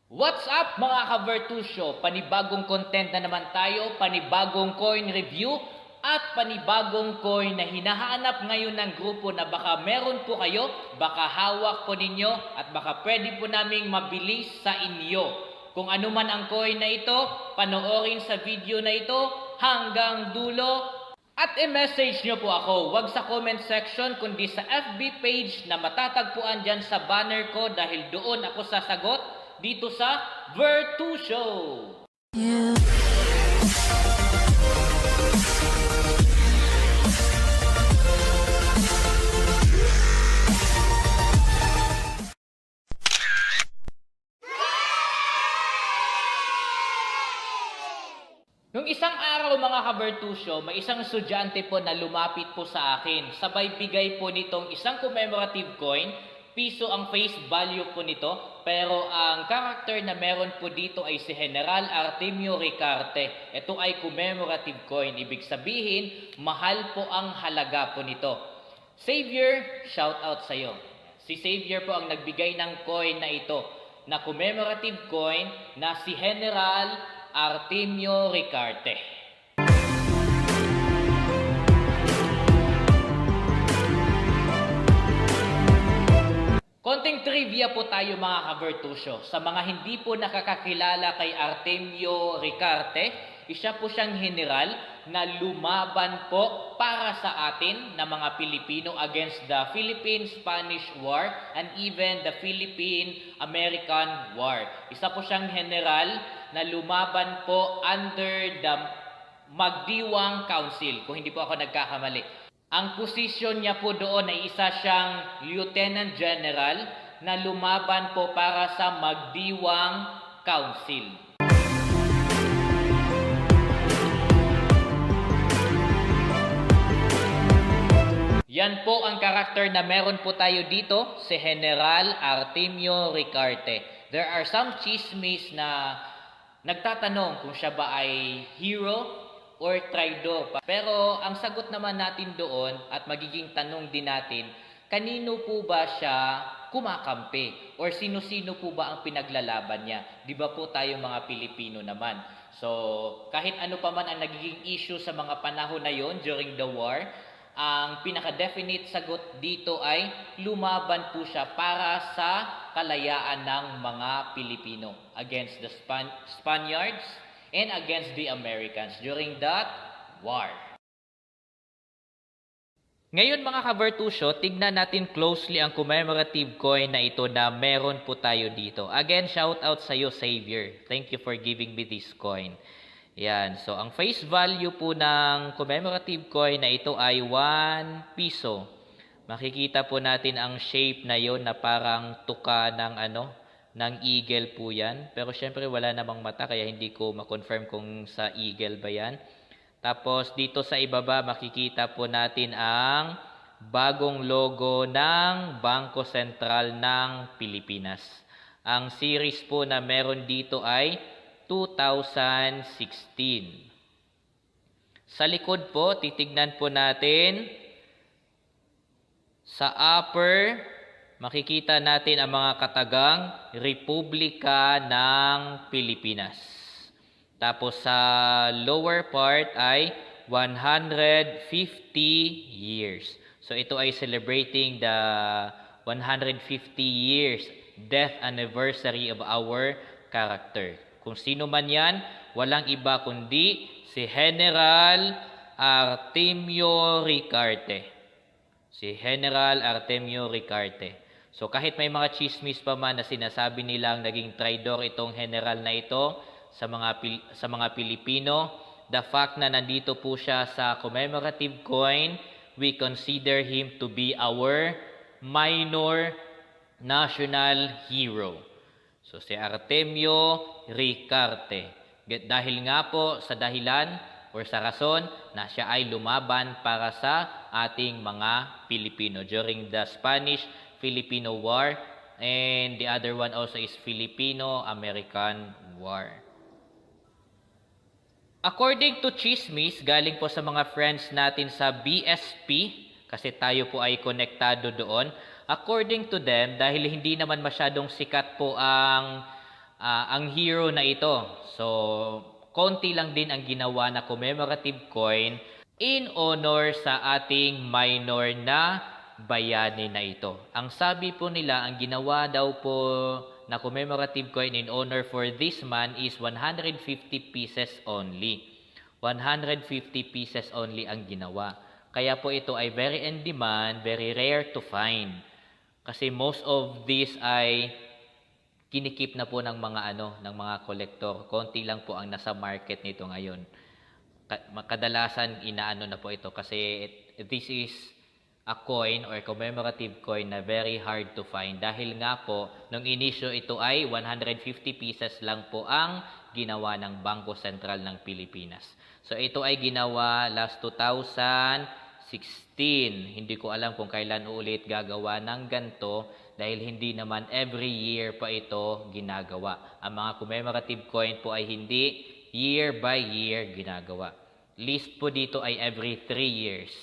What's up mga ka-Vertusio? Panibagong content na naman tayo, panibagong coin review at panibagong coin na hinahanap ngayon ng grupo na baka meron po kayo, baka hawak po ninyo at baka pwede po naming mabilis sa inyo. Kung ano man ang coin na ito, panoorin sa video na ito hanggang dulo. At i-message nyo po ako, wag sa comment section kundi sa FB page na matatagpuan dyan sa banner ko dahil doon ako sasagot dito sa Vertusio. Nung isang araw mga ka-Vertusio, may isang estudyante po na lumapit po sa akin. Sabay bigay po nitong isang commemorative coin. Piso ang face value po nito, pero ang character na meron po dito ay si General Artemio Ricarte. Ito ay commemorative coin, ibig sabihin, mahal po ang halaga po nito. Xavier, shout out sa iyo. Si Xavier po ang nagbigay ng coin na ito, na commemorative coin na si General Artemio Ricarte. Konting trivia po tayo mga ka-Vertusio. Sa mga hindi po nakakakilala kay Artemio Ricarte, isa po siyang general na lumaban po para sa atin na mga Pilipino against the Philippine-Spanish War and even the Philippine-American War. Isa po siyang general na lumaban po under the Magdiwang Council, kung hindi po ako nagkakamali. Ang posisyon niya po doon ay isa siyang Lieutenant General na lumaban po para sa Magdiwang Council. Yan po ang karakter na meron po tayo dito, si General Artemio Ricarte. There are some chismis na nagtatanong kung siya ba ay hero or traidor. Pero ang sagot naman natin doon at magiging tanong din natin, kanino po ba siya kumakampi? Or sino-sino po ba ang pinaglalaban niya? Di ba po tayo mga Pilipino naman? So, kahit ano pa man ang nagiging issue sa mga panahon na yon during the war, ang pinaka-definite sagot dito ay lumaban po siya para sa kalayaan ng mga Pilipino against the Spaniards and against the Americans during that war. Ngayon mga ka-Vertusio, tignan natin closely ang commemorative coin na ito na meron po tayo dito. Again, shout out sa iyo, Xavier. Thank you for giving me this coin. Yan. So, ang face value po ng commemorative coin na ito ay 1 piso. Makikita po natin ang shape na yon na parang tuka ng ng eagle po yan. Pero syempre wala namang mata kaya hindi ko ma-confirm kung sa eagle ba yan. Tapos dito sa ibaba makikita po natin ang bagong logo ng Bangko Sentral ng Pilipinas. Ang series po na meron dito ay 2016. Sa likod po, titignan po natin sa upper, makikita natin ang mga katagang Republika ng Pilipinas. Tapos sa lower part ay 150 years. So ito ay celebrating the 150 years death anniversary of our character. Kung sino man yan, walang iba kundi si General Artemio Ricarte. Si General Artemio Ricarte. So kahit may mga chismis pa man na sinasabi nilang naging traidor itong general na ito sa mga Pilipino, the fact na nandito po siya sa commemorative coin, we consider him to be our minor national hero. So si Artemio Ricarte. Dahil nga po sa dahilan or sa rason na siya ay lumaban para sa ating mga Pilipino during the Spanish-Filipino War, and the other one also is Filipino-American War. According to chismis, galing po sa mga friends natin sa BSP, kasi tayo po ay konektado doon, according to them, dahil hindi naman masyadong sikat po ang ang hero na ito. So, konti lang din ang ginawa na commemorative coin in honor sa ating minor na bayani na ito. Ang sabi po nila, ang ginawa daw po na commemorative coin in honor for this man is 150 pieces only. 150 pieces only ang ginawa. Kaya po ito ay very in demand, very rare to find. Kasi most of these ay kinikip na po ng mga ng mga kolektor. Konti lang po ang nasa market nito ngayon. Kadalasan inaano na po ito kasi this is a coin or commemorative coin na very hard to find dahil nga po nung inisyo ito ay 150 pieces lang po ang ginawa ng Bangko Sentral ng Pilipinas. So ito ay ginawa last 2016. Hindi ko alam kung kailan ulit gagawa ng ganto dahil hindi naman every year pa ito ginagawa. Ang mga commemorative coin po ay hindi year by year ginagawa. List po dito ay every 3 years.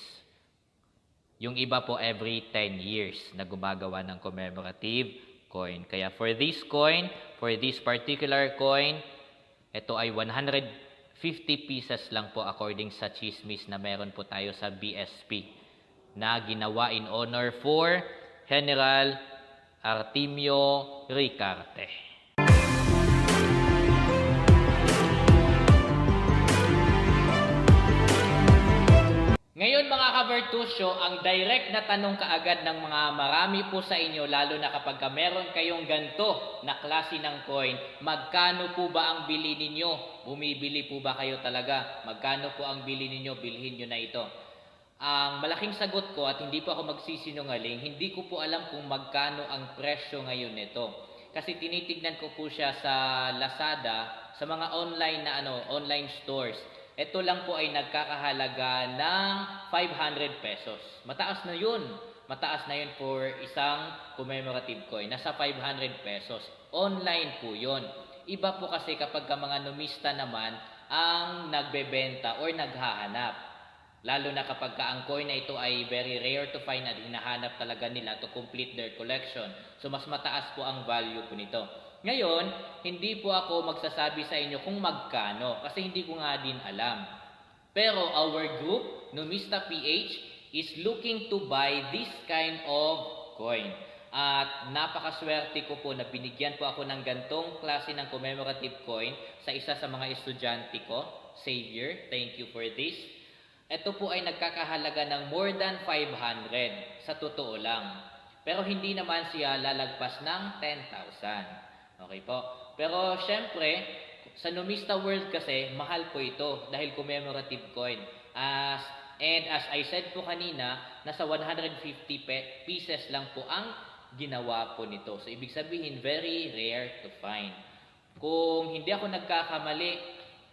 Yung iba po every 10 years na gumagawa ng commemorative coin. Kaya for this coin, for this particular coin, ito ay 150 pieces lang po according sa chismis na meron po tayo sa BSP na ginawa in honor for General Artemio Ricarte. Ngayon mga ka-Vertusyo, ang direct na tanong kaagad ng mga marami po sa inyo, lalo na kapag meron kayong ganto na klase ng coin, magkano po ba ang bili ninyo? Bumibili po ba kayo talaga? Magkano po ang bili ninyo? Bilhin nyo na ito. Ang malaking sagot ko at hindi po ako magsisinungaling, hindi ko po alam kung magkano ang presyo ngayon nito. Kasi tinitignan ko po siya sa Lazada, sa mga online stores. Ito lang po ay nagkakahalaga ng 500 pesos. Mataas na yun. Mataas na yun for isang commemorative coin. Nasa 500 pesos. Online po yun. Iba po kasi kapag mga numista naman ang nagbebenta or naghahanap. Lalo na kapag ang coin na ito ay very rare to find at hinahanap talaga nila to complete their collection. So mas mataas po ang value po nito. Ngayon, hindi po ako magsasabi sa inyo kung magkano kasi hindi ko nga din alam. Pero our group, Numista PH, is looking to buy this kind of coin. At napakaswerte ko po na binigyan po ako ng gantong klase ng commemorative coin sa isa sa mga estudyante ko, Xavier. Thank you for this. Ito po ay nagkakahalaga ng more than 500 sa totoo lang. Pero hindi naman siya lalagpas ng 10,000. Okay po. Pero syempre, sa Numista World kasi, mahal po ito dahil commemorative coin. As I said po kanina, nasa 150 pieces lang po ang ginawa po nito. So, ibig sabihin, very rare to find. Kung hindi ako nagkakamali,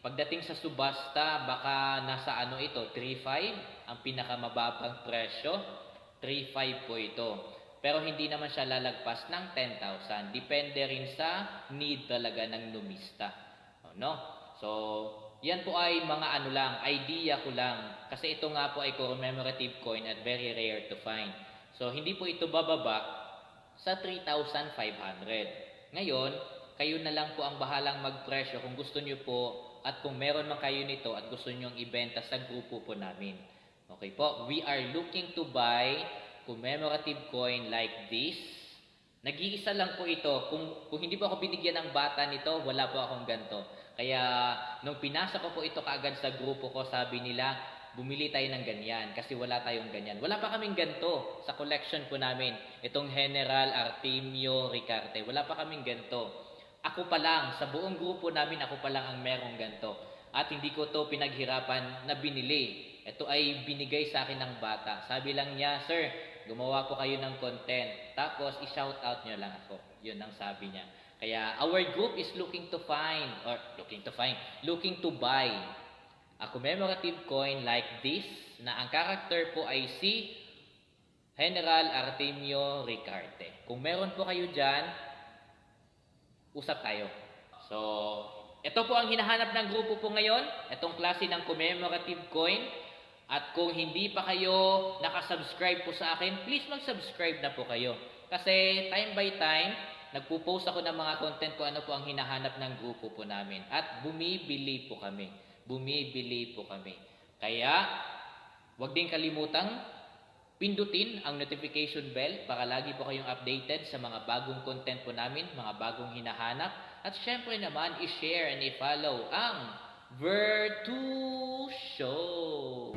pagdating sa subasta, baka nasa ito, 3.5 ang pinakamababang presyo. 3.5 po ito. Pero hindi naman siya lalagpas ng 10,000. Depende rin sa need talaga ng numista. No? So, yan po ay mga idea ko lang. Kasi ito nga po ay commemorative coin at very rare to find. So, hindi po ito bababa sa 3,500. Ngayon, kayo na lang po ang bahalang magpresyo kung gusto nyo po at kung meron man kayo nito at gusto nyo ibenta sa grupo po namin. Okay po? We are looking to buy commemorative coin like this. Nag-iisa lang po ito. Kung hindi po ako binigyan ng bata nito, wala po akong ganito. Kaya nung pinasa ko po ito kaagad sa grupo ko, sabi nila, bumili tayo ng ganyan kasi wala tayong ganyan. Wala pa kaming ganito sa collection po namin. Itong General Artemio Ricarte. Wala pa kaming ganito. Ako pa lang, sa buong grupo namin, ako pa lang ang merong ganito. At hindi ko to pinaghirapan na binili. Ito ay binigay sa akin ng bata. Sabi lang niya, sir, gumawa po kayo ng content. Tapos, i-shout out nyo lang ako. Yun ang sabi niya. Kaya, our group is looking to buy a commemorative coin like this na ang character po ay si General Artemio Ricarte. Kung meron po kayo dyan, usap tayo. So, ito po ang hinahanap ng grupo po ngayon. Itong klase ng commemorative coin. At kung hindi pa kayo nakasubscribe po sa akin, please mag-subscribe na po kayo. Kasi time by time, nagpo-post ako ng mga content ko ano po ang hinahanap ng grupo po namin. At bumibili po kami. Bumibili po kami. Kaya, huwag din kalimutang pindutin ang notification bell para lagi po kayong updated sa mga bagong content po namin, mga bagong hinahanap. At syempre naman, i-share and i-follow ang Virtu Show.